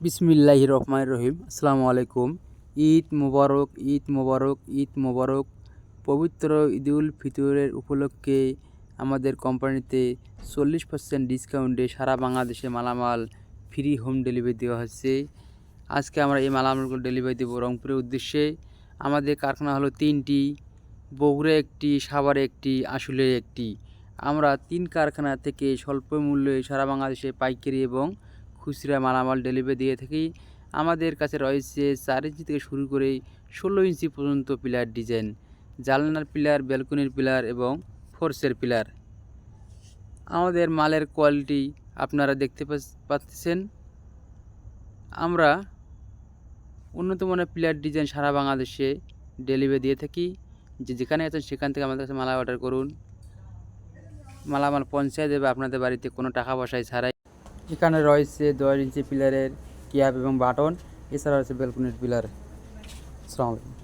বিসমিল্লাহির রহমানির রহিম। আসসালামু আলাইকুম। ঈদ মোবারক, ঈদ মোবারক, ঈদ মোবারক। পবিত্র ঈদুল ফিতরের উপলক্ষে আমাদের কোম্পানিতে 40% ডিসকাউন্টে সারা বাংলাদেশে মালামাল ফ্রি হোম ডেলিভারি দেওয়া হচ্ছে। আজকে আমরা এই মালামালগুলো ডেলিভারি দেবো রংপুরের উদ্দেশ্যে। আমাদের কারখানা হলো 3টি, বগুড়া একটি, সাভারে একটি, আশুলিয়ায় একটি। আমরা 3 কারখানা থেকে স্বল্প মূল্যে সারা বাংলাদেশে পাইকারি এবং খুচরা মালামাল ডেলিভারি দিয়ে থাকি। আমাদের কাছে রয়েছে 4 ইঞ্চি থেকে শুরু করে 16 ইঞ্চি পর্যন্ত পিলার ডিজাইন, জানলার পিলার, ব্যালকনির পিলার এবং ফোর্সের পিলার। আমাদের মালের কোয়ালিটি আপনারা দেখতে পাচ্ছেন। আমরা উন্নত মানের পিলার ডিজাইন সারা বাংলাদেশে ডেলিভারি দিয়ে থাকি। যেখানে আছেন সেখান থেকে আমাদের কাছে মালা অর্ডার করুন। মালামাল পৌঁছায় দেবে আপনাদের বাড়িতে কোনো টাকা পয়সা ছাড়াই। এখানে রয়েছে 10 ইঞ্চি পিলারের ক্যাপ এবং বাটন, এছাড়া রয়েছে ব্যালকনির পিলার। আসসালামু আলাইকুম।